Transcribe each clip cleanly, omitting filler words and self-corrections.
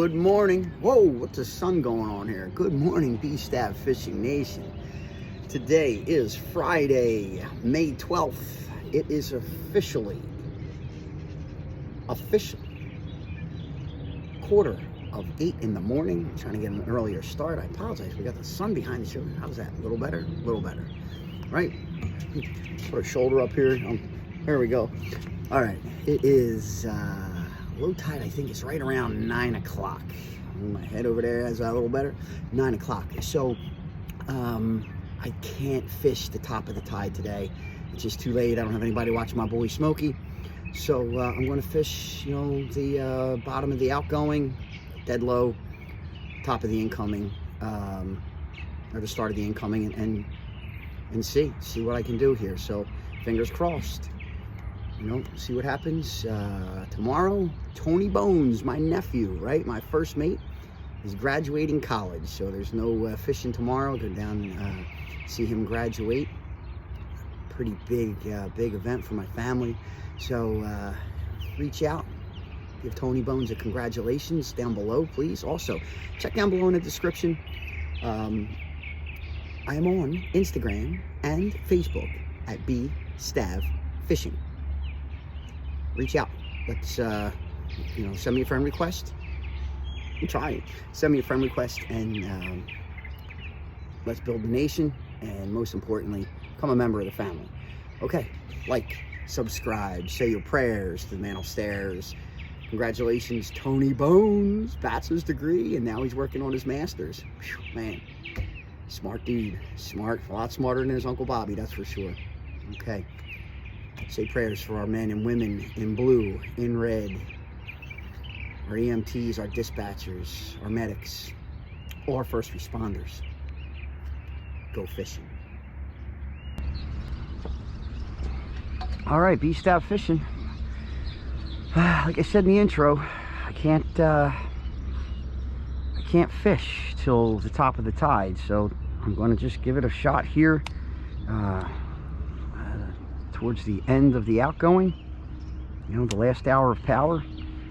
Good morning. Whoa, what's the sun going on here? Good morning, B Stav Fishing Nation. Today is Friday, May 12th. It is officially 7:45 in the morning. I'm trying to get an earlier start. I apologize. We got the sun behind the shoulder. How's that? A little better? A little better. Right? Put a shoulder up here. There we go. All right. It is low tide, I think it's right around 9 o'clock. My head over there is a little better. 9 o'clock. So I can't fish the top of the tide today. It's just too late. I don't have anybody watching my boy Smokey. So I'm going to fish, the bottom of the outgoing, dead low, top of the incoming, or the start of the incoming, and see what I can do here. So fingers crossed. See what happens. Tomorrow, Tony Bones, my nephew, right? My first mate is graduating college. So there's no fishing tomorrow. Go down see him graduate. Pretty big event for my family. So reach out. Give Tony Bones a congratulations down below, please. Also, check down below in the description. I am on Instagram and Facebook at B Stav Fishing. Reach out. Let's, send me a friend request. Try it. Send me a friend request, and let's build the nation. And most importantly, become a member of the family. Okay, like, subscribe, say your prayers to the man upstairs. Congratulations, Tony Bones, bachelor's degree, and now he's working on his master's. Whew, man, smart dude. Smart, a lot smarter than his Uncle Bobby, that's for sure. Okay. Say prayers for our men and women in blue, in red, our EMTs, our dispatchers, our medics, or first responders. Go fishing. All right, B Stav Fishing. Like I said in the intro, I can't fish till the top of the tide, so I'm going to just give it a shot here. Towards the end of the outgoing, the last hour of power.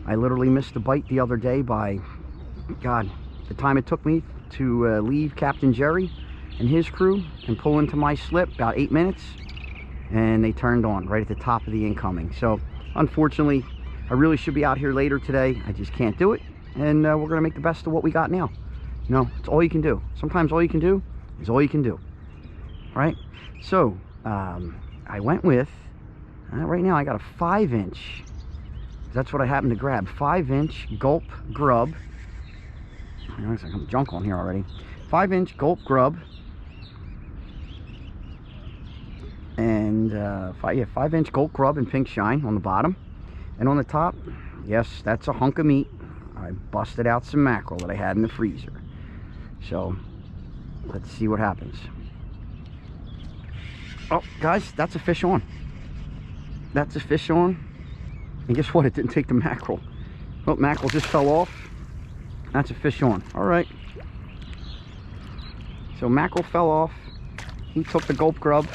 I literally missed a bite the other day by, God, the time it took me to leave Captain Jerry and his crew and pull into my slip, about 8 minutes, and they turned on right at the top of the incoming. So unfortunately, I really should be out here later today. I just can't do it, and we're gonna make the best of what we got now. It's all you can do. Sometimes all you can do is all you can do. All right? So I went with, right now I got a 5-inch, that's what I happened to grab, 5-inch Gulp Grub. Looks like I'm junk on here already. 5-inch Gulp Grub, and 5-inch Gulp Grub in pink shine on the bottom, and on the top, yes, that's a hunk of meat. I busted out some mackerel that I had in the freezer. So let's see what happens. Oh, guys, that's a fish on. That's a fish on. And guess what? It didn't take the mackerel. Oh, mackerel just fell off. That's a fish on. All right. So mackerel fell off. He took the Gulp Grub.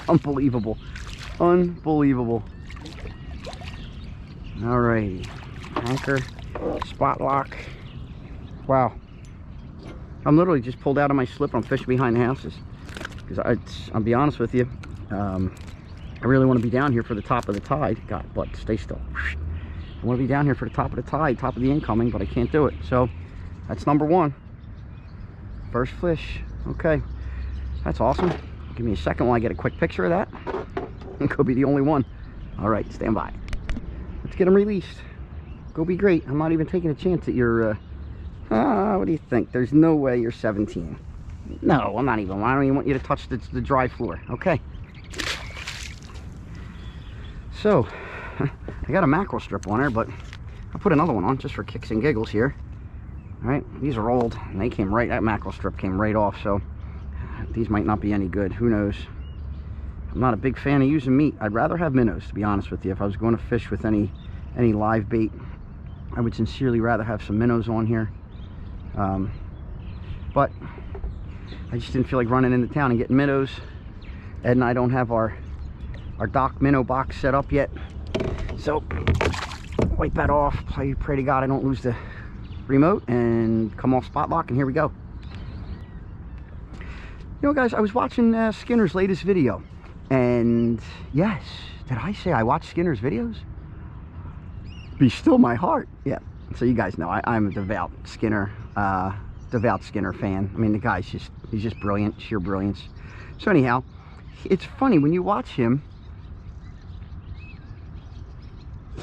Unbelievable. Unbelievable. All right. Anchor. Spot lock. Wow. I'm literally just pulled out of my slip. I'm fishing behind the houses. Because I'll be honest with you, I really want to be down here for the top of the tide. God, but stay still. I want to be down here for the top of the tide, top of the incoming, but I can't do it. So that's number one. First fish. Okay, that's awesome. Give me a second while I get a quick picture of that. It could be the only one. All right, stand by. Let's get them released. Go be great. I'm not even taking a chance at your. What do you think? There's no way you're 17. No, I'm not even. I don't even want you to touch the dry floor. Okay. So, I got a mackerel strip on there, but I'll put another one on just for kicks and giggles here. All right, these are old, and they came right, that mackerel strip came right off, so these might not be any good. Who knows? I'm not a big fan of using meat. I'd rather have minnows, to be honest with you. If I was going to fish with any live bait, I would sincerely rather have some minnows on here. But I just didn't feel like running into town and getting minnows. Ed and I don't have our dock minnow box set up yet, so wipe that off. Pray to God I don't lose the remote and come off spot lock, and here we go. You know, guys, I was watching Skinner's latest video, and yes, did I say I watch Skinner's videos? Be still my heart. Yeah, so you guys know I'm a devout Skinner fan. I mean, the guy's he's just brilliant, sheer brilliance. So anyhow, it's funny when you watch him.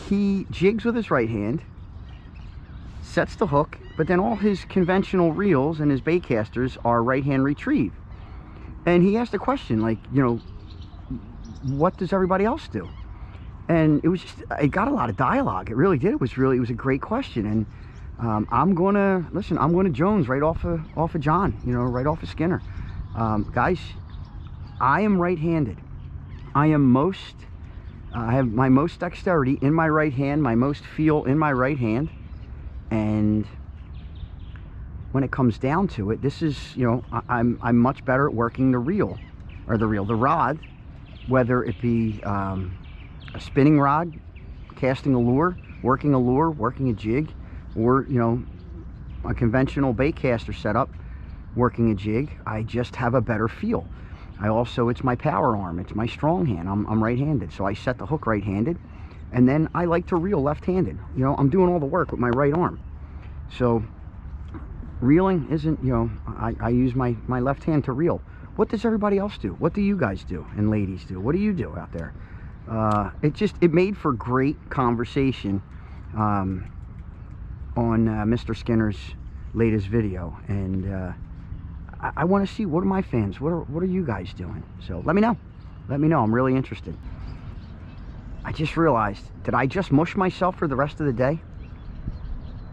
He jigs with his right hand, sets the hook, but then all his conventional reels and his bait casters are right hand retrieve. And he asked a question like, you know, what does everybody else do? And it got a lot of dialogue. It really did. It was a great question. And I'm going to Jones right off of John, you know, right off of Skinner. Guys, I am right-handed. I have my most dexterity in my right hand, my most feel in my right hand. And when it comes down to it, this is, you know, I'm much better at working the rod, whether it be a spinning rod, casting a lure, working a jig, or, you know, a conventional bait caster setup, working a jig. I just have a better feel. It's my power arm, it's my strong hand. I'm right-handed, so I set the hook right-handed, and then I like to reel left-handed. You know, I'm doing all the work with my right arm. So reeling isn't, you know, I use my left hand to reel. What does everybody else do? What do you guys do and ladies do? What do you do out there? It made for great conversation on Mr. Skinner's latest video, and I want to see, what are my fans, what are you guys doing? So let me know. I'm really interested. I just realized, did I just mush myself for the rest of the day?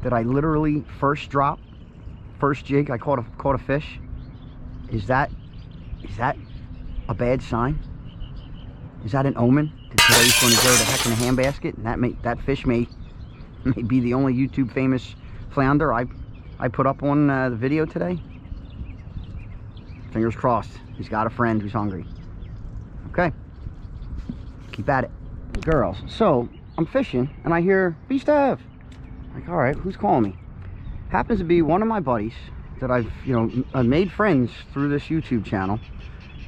Did I literally first drop, first jig, I caught a fish? Is that a bad sign? Is that an omen that today's going to go to heck in a handbasket, and that fish may be the only YouTube famous flounder I put up on the video today? Fingers crossed. He's got a friend who's hungry. Okay, keep at it, girls. So I'm fishing and I hear B Stav. Like, all right, who's calling me? Happens to be one of my buddies that I've, you know, made friends through this YouTube channel,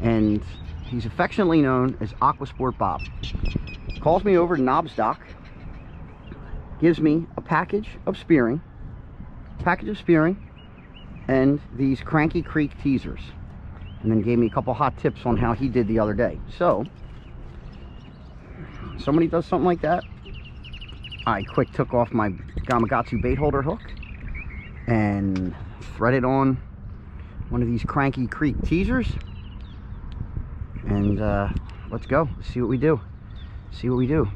and he's affectionately known as Aquasport Bob. Calls me over to Knobs Dock, gives me a package of spearing, and these Cranky Creek teasers, and then gave me a couple hot tips on how he did the other day. So somebody does something like that, I quick took off my Gamakatsu bait holder hook and threaded on one of these Cranky Creek teasers, and let's go see what we do.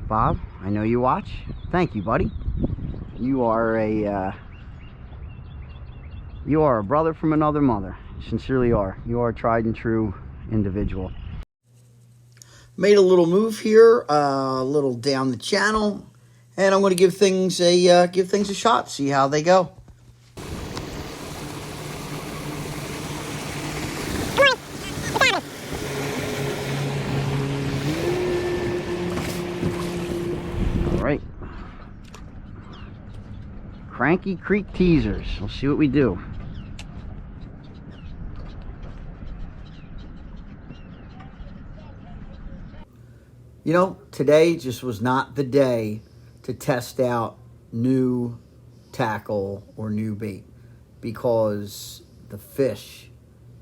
Bob, I know you watch. Thank you, buddy. You are a brother from another mother. You sincerely are. You are a tried and true individual. Made a little move here, a little down the channel, and I'm going to give things a shot, see how they go. All right, Cranky Creek teasers. We'll see what we do. You know, today just was not the day to test out new tackle or new bait, because the fish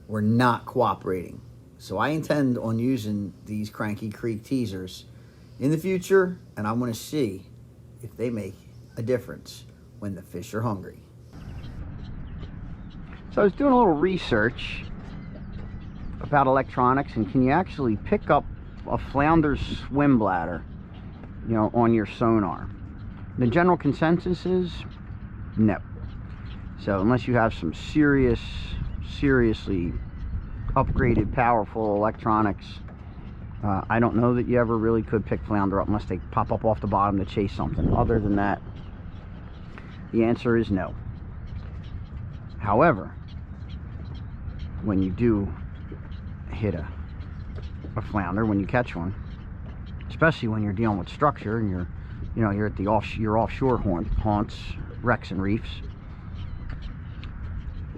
were not cooperating. So I intend on using these Cranky Creek teasers in the future, and I'm going to see if they make a difference when the fish are hungry. So I was doing a little research about electronics, and can you actually pick up a flounder swim bladder, you know, on your sonar? The general consensus is no. So unless you have some seriously upgraded, powerful electronics, I don't know that you ever really could pick flounder up unless they pop up off the bottom to chase something. Other than that, the answer is no. However, when you do hit a flounder, when you catch one, especially when you're dealing with structure and you're at the offshore haunts, wrecks and reefs,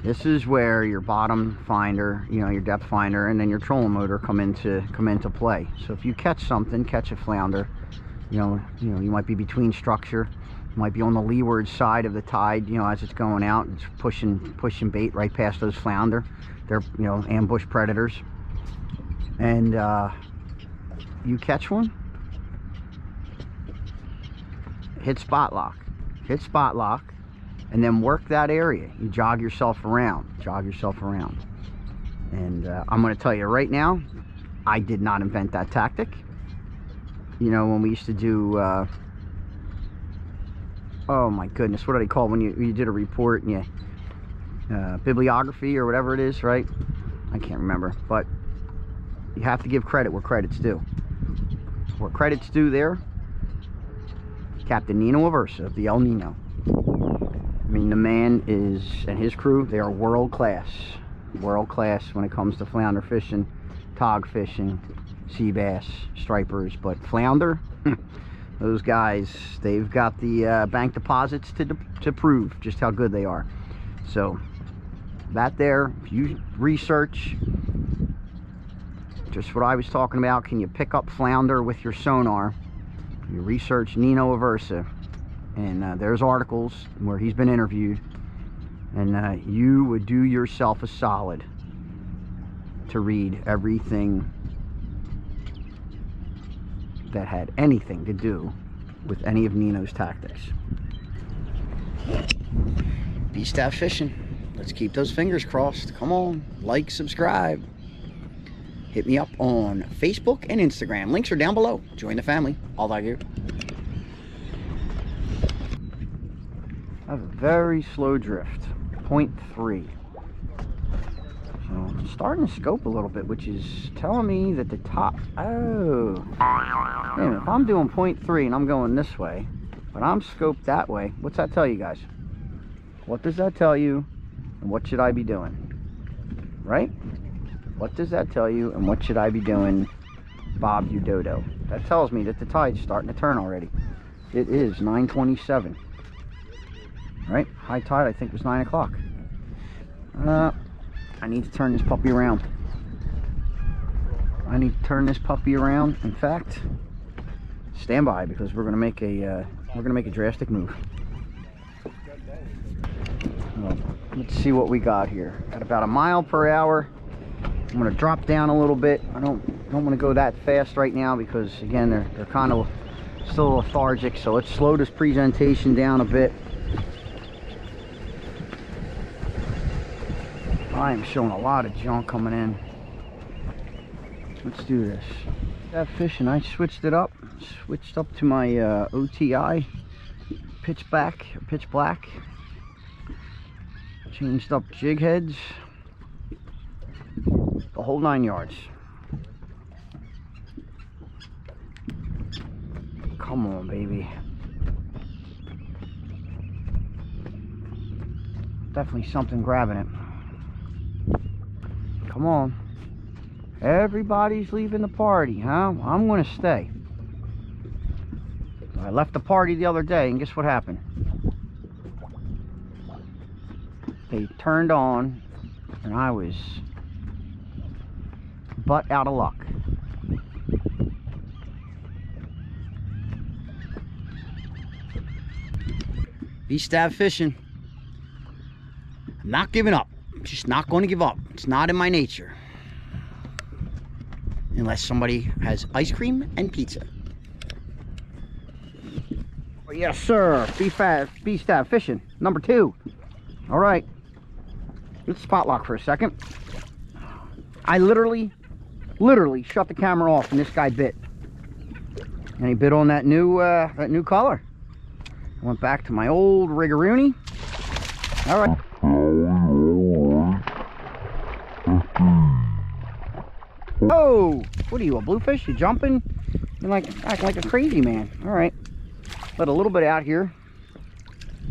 This is where your bottom finder, you know, your depth finder, and then your trolling motor come into play. So if you catch something, catch a flounder, you know, you might be between structure, you might be on the leeward side of the tide, you know, as it's going out, it's pushing bait right past those flounder. They're, you know, ambush predators, and you catch one, hit spot lock, and then work that area. You jog yourself around, and I'm going to tell you right now, I did not invent that tactic. You know, when we used to do oh my goodness, what do they call when you did a report and you bibliography or whatever it is, right? I can't remember, but you have to give credit where credit's due. Where credit's due there, Captain Nino Aversa of the El Nino. I mean, the man is, and his crew, they are world class when it comes to flounder fishing, tog fishing, sea bass, stripers. But flounder, those guys, they've got the bank deposits to prove just how good they are. So that there, if you research just what I was talking about, can you pick up flounder with your sonar? You research Nino Aversa, and there's articles where he's been interviewed, and you would do yourself a solid to read everything that had anything to do with any of Nino's tactics. B Stav Fishing. Let's keep those fingers crossed. Come on, like, subscribe. Hit me up on Facebook and Instagram. Links are down below. Join the family. All that gear. I have a very slow drift. 0.3. So I'm starting to scope a little bit, which is telling me that the top... Oh. Man, if I'm doing 0.3 and I'm going this way, but I'm scoped that way, what's that tell you guys? What does that tell you? And what should I be doing? Right? What does that tell you, and what should I be doing, Bob you dodo? That tells me that the tide's starting to turn already. It is 9:27. Right? High tide, I think, was 9 o'clock. I need to turn this puppy around. In fact, stand by, because we're gonna make a drastic move. Well, let's see what we got here. At about 1 mile per hour. I'm going to drop down a little bit. I don't want to go that fast right now, because again, they're kind of still lethargic. So let's slow this presentation down a bit. I am showing a lot of junk coming in. Let's do this. That fishing, I switched it up. Switched up to my OTI pitch black. Changed up jig heads. The whole 9 yards. Come on, baby. Definitely something grabbing it. Come on. Everybody's leaving the party, huh? I'm gonna stay. I left the party the other day, and guess what happened? They turned on, and I was butt out of luck. B Stav Fishing. I'm not giving up. I'm just not going to give up. It's not in my nature. Unless somebody has ice cream and pizza. Oh, yes, sir. B Stav Fishing. Number 2. All right. Let's spot lock for a second. I literally shut the camera off, and this guy bit. And he bit on that new color. I went back to my old riggaroonie. All right. Oh, what are you, a bluefish? You jumping? You're like acting like a crazy man. All right. Let a little bit out here.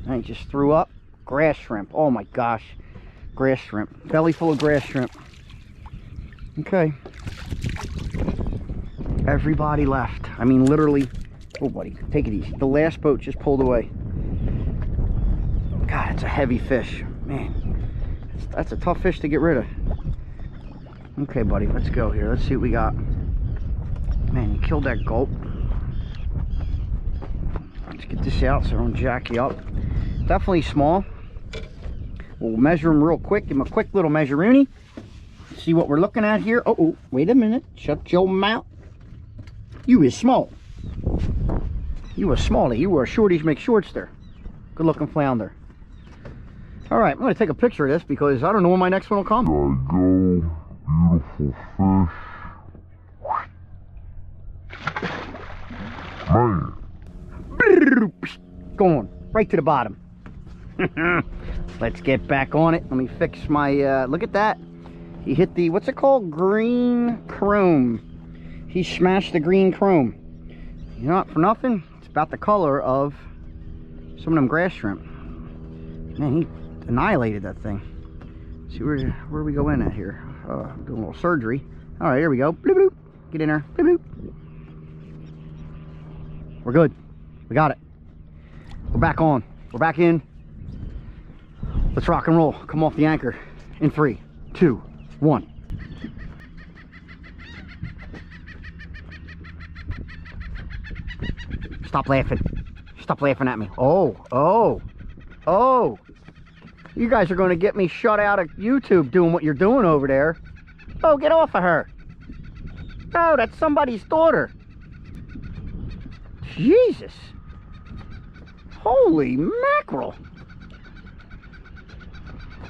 I just threw up. Grass shrimp. Oh my gosh. Grass shrimp. Belly full of grass shrimp. Okay. Everybody left. I mean, literally. Oh, buddy, take it easy. The last boat just pulled away. God, it's a heavy fish. Man, it's That's a tough fish to get rid of. Okay, buddy, let's go here. Let's see what we got. Man, you killed that gulp. Let's get this out so I don't jack you up. Definitely small. We'll measure them real quick. Give them a quick little measure-rooney. See what we're looking at here. Oh, wait a minute. Shut your mouth. You is small. You a smallie. You were a shorties make shorts there. Good looking flounder. All right, I'm going to take a picture of this because I don't know when my next one will come. There you go. Beautiful fish. Man. Going right to the bottom. Let's get back on it. Let me fix my, look at that. He hit the, what's it called? Green chrome. He smashed the green chrome. You know what, for nothing, it's about the color of some of them grass shrimp. Man, he annihilated that thing. See where we go in at here. Doing a little surgery. All right, here we go. Bloop, bloop. Get in there. Bloop, bloop. We're good. We got it. We're back on. We're back in. Let's rock and roll. Come off the anchor in 3, 2, 1. Stop laughing. Stop laughing at me. Oh. You guys are going to get me shut out of YouTube doing what you're doing over there. Oh, get off of her. Oh, that's somebody's daughter. Jesus. Holy mackerel.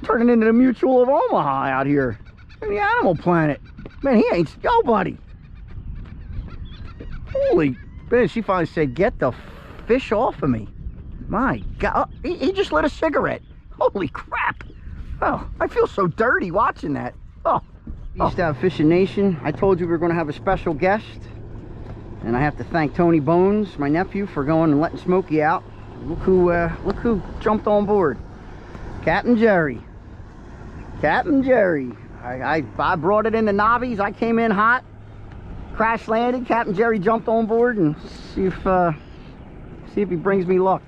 Turning into the Mutual of Omaha out here in the Animal Planet. Man, he ain't nobody. Holy, man, she finally said, get the fish off of me. My God, he just lit a cigarette. Holy crap. Oh, I feel so dirty watching that. Oh, B Stav Fishing Nation, I told you we were going to have a special guest. And I have to thank Tony Bones, my nephew, for going and letting Smokey out. Look who jumped on board. Captain Jerry. Captain Jerry. I brought it in the Nobbies. I came in hot. Crash landed. Captain Jerry jumped on board and see if he brings me luck.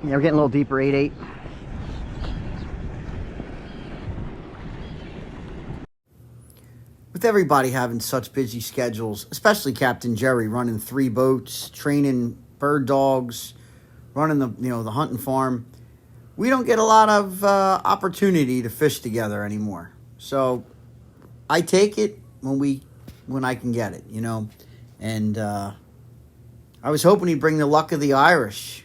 Yeah, we're getting a little deeper, 8-8. With everybody having such busy schedules, especially Captain Jerry running 3 boats, training bird dogs, running the hunting farm, we don't get a lot of opportunity to fish together anymore. So I take it when I can get it, you know. And I was hoping he'd bring the luck of the Irish.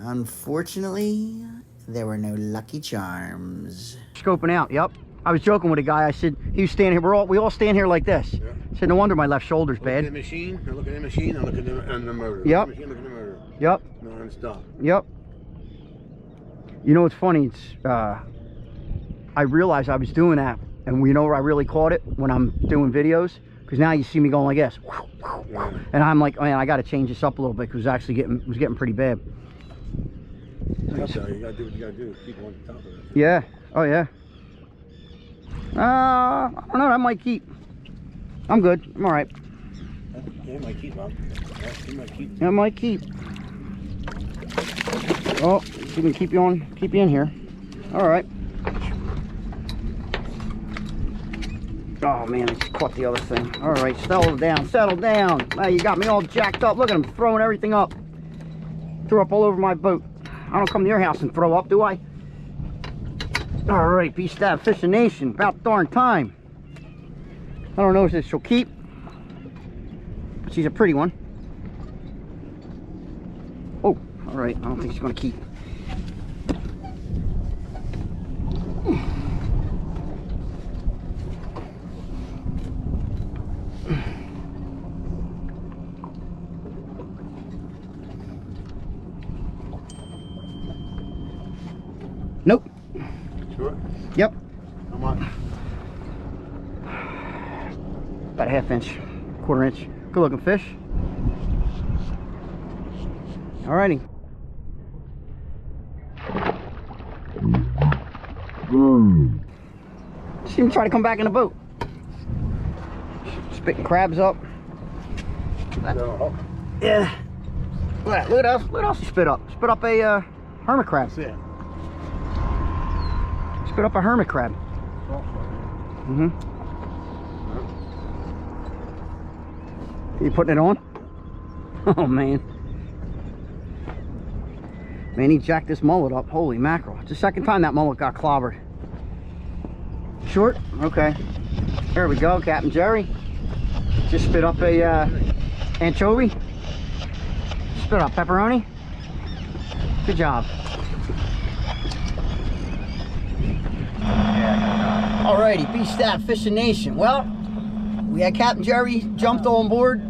Unfortunately, there were no lucky charms. Scoping out, yep. I was joking with a guy. I said, he was standing here. We all stand here like this. Yeah. I said, no wonder my left shoulder's bad. Look at the machine, I look at the machine, I look at the motor. Yep. Look at the motor. Yep. Non-stop. Yep. You know what's funny? It's I realized I was doing that, and you know where I really caught it? When I'm doing videos. Because now you see me going like this. Yeah. And I'm like, man, I got to change this up a little bit because it was getting pretty bad. You got to do what you got to do. Keep on top of it. Yeah. Oh, yeah. I don't know. That might keep. I'm good. I'm all right. Yeah, it might keep, Bob. It might keep. That might keep. Oh, she can keep you in here. All right. Oh man, I just caught the other thing. All right, settle down. Now you got me all jacked up. Look at him throwing everything up. Threw up all over my boat. I don't come to your house and throw up, do I? All right, B Stav Fishing Nation, about darn time. I don't know if this she'll keep, but she's a pretty one. Oh, all right, I don't think she's gonna keep. Nope. Sure? Yep. How much? About a 1/2 inch, 1/4 inch. Good looking fish. Alrighty. See him try to come back in the boat. Spitting crabs up. Yeah. Look at us. Look at us spit up. spit up a hermit crab. That's it. Spit up a hermit crab. Mm-hmm. You putting it on? Oh man. Man, he jacked this mullet up. Holy mackerel. It's the second time that mullet got clobbered. Short? Okay. There we go, Captain Jerry. Just spit up a anchovy. Spit up pepperoni. Good job. Alrighty, B Stav Fishing Nation. Well, we had Captain Jerry jumped on board,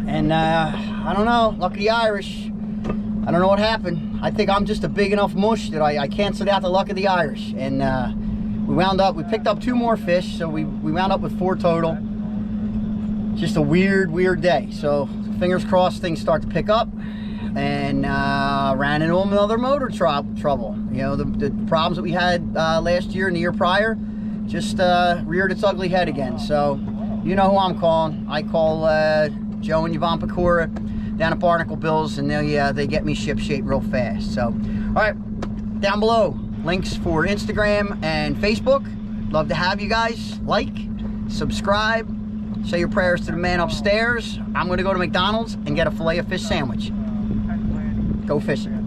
and I don't know, luck of the Irish. I don't know what happened. I think I'm just a big enough mush that I canceled out the luck of the Irish, and we picked up 2 more fish, so we wound up with 4 total. Just a weird day. So fingers crossed things start to pick up, and ran into another motor trouble. You know, the problems that we had last year and the year prior just reared its ugly head again. So you know who I'm calling. I call Joe and Yvonne Pecora down at Barnacle Bills, and they get me ship shape real fast. So, all right, down below, links for Instagram and Facebook. Love to have you guys. Like, subscribe, say your prayers to the man upstairs. I'm gonna go to McDonald's and get a filet of fish sandwich. Go fishing.